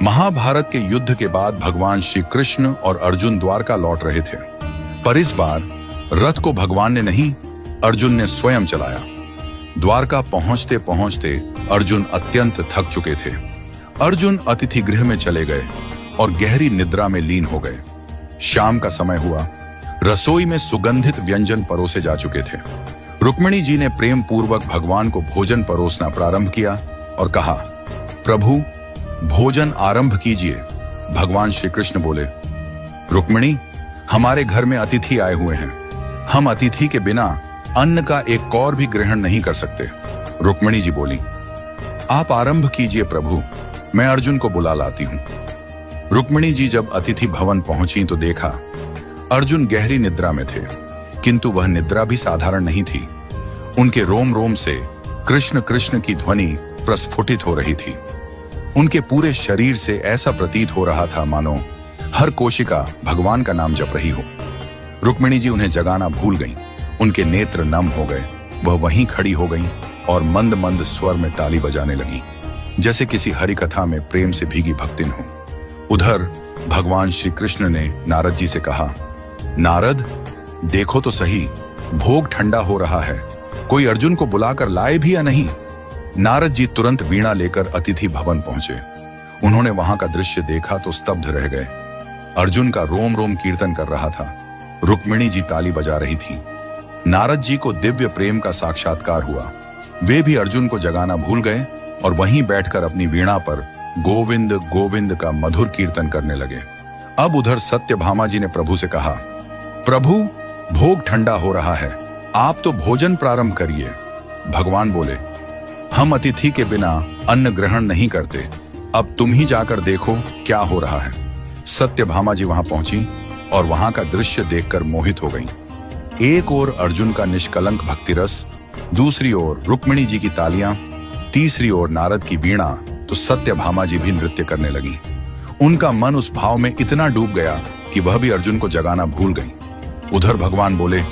महाभारत के युद्ध के बाद भगवान श्री कृष्ण और अर्जुन द्वारका लौट रहे थे, पर इस बार रथ को भगवान ने नहीं, अर्जुन ने स्वयं चलाया। द्वारका पहुंचते पहुंचते अर्जुन अत्यंत थक चुके थे। अर्जुन अतिथि गृह में चले गए और गहरी निद्रा में लीन हो गए। शाम का समय हुआ। रसोई में सुगंधित व्यंजन परोसे जा चुके थे। रुक्मिणी जी ने प्रेम पूर्वक भगवान को भोजन परोसना प्रारंभ किया और कहा, प्रभु भोजन आरंभ कीजिए। भगवान श्री कृष्ण बोले, रुक्मिणी, हमारे घर में अतिथि आए हुए हैं। हम अतिथि के बिना अन्न का एक कौर भी ग्रहण नहीं कर सकते। रुक्मिणी जी बोली, आप आरंभ कीजिए प्रभु, मैं अर्जुन को बुला लाती हूं। रुक्मिणी जी जब अतिथि भवन पहुंची तो देखा अर्जुन गहरी निद्रा में थे, किंतु वह निद्रा भी साधारण नहीं थी। उनके रोम रोम से कृष्ण कृष्ण की ध्वनि प्रस्फुटित हो रही थी। उनके पूरे शरीर से ऐसा प्रतीत हो रहा था मानो हर कोशिका भगवान का नाम जप रही हो। रुक्मिणी जी उन्हें जगाना भूल गईं। उनके नेत्र नम हो गए। वह वहीं खड़ी हो गईं और मंद मंद स्वर में ताली बजाने लगी, जैसे किसी हरि कथा में प्रेम से भीगी भक्तिन हो। उधर भगवान श्री कृष्ण ने नारद जी से कहा, नारद देखो तो सही, भोग ठंडा हो रहा है, कोई अर्जुन को बुलाकर लाए भी या नहीं। नारद जी तुरंत वीणा लेकर अतिथि भवन पहुंचे। उन्होंने वहां का दृश्य देखा तो स्तब्ध रह गए। अर्जुन का रोम रोम कीर्तन कर रहा था। रुक्मिणी जी ताली बजा रही थी। नारद जी को दिव्य प्रेम का साक्षात्कार हुआ। वे भी अर्जुन को जगाना भूल गए और वहीं बैठकर अपनी वीणा पर गोविंद गोविंद का मधुर कीर्तन करने लगे। अब उधर सत्यभामा जी ने प्रभु से कहा, प्रभु भोग ठंडा हो रहा है, आप तो भोजन प्रारंभ करिए। भगवान बोले, हम अतिथि के बिना अन्न ग्रहण नहीं करते, अब तुम ही जाकर देखो क्या हो रहा है। सत्यभामा जी वहां पहुंची और वहां का दृश्य देखकर मोहित हो गईं। एक ओर अर्जुन का निष्कलंक भक्ति रस, दूसरी ओर रुक्मिणी जी की तालियां, तीसरी ओर नारद की वीणा, तो सत्यभामा जी भी नृत्य करने लगी। उनका मन उस भाव में इतना डूब गया कि वह भी अर्जुन को जगाना भूल गई। उधर भगवान बोले,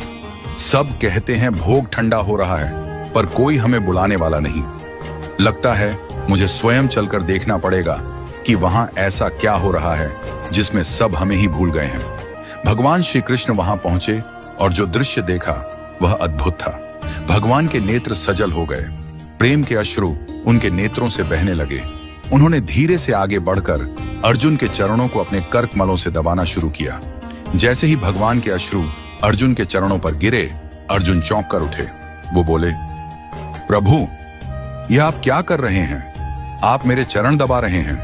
सब कहते हैं भोग ठंडा हो रहा है, पर कोई हमें बुलाने वाला नहीं। लगता है मुझे स्वयं चलकर देखना पड़ेगा कि वहां ऐसा क्या हो रहा है जिसमें सब हमें ही भूल गए हैं। भगवान श्री कृष्ण वहां पहुंचे और जो दृश्य देखा वह अद्भुत था। भगवान के नेत्र सजल हो गए। प्रेम के अश्रु उनके नेत्रों से बहने लगे। उन्होंने धीरे से आगे बढ़कर अर्जुन के चरणों को अपने कर्कमलों से दबाना शुरू किया। जैसे ही भगवान के अश्रु अर्जुन के चरणों पर गिरे, अर्जुन चौंक कर उठे। वो बोले, प्रभु यह आप क्या कर रहे हैं? आप मेरे चरण दबा रहे हैं।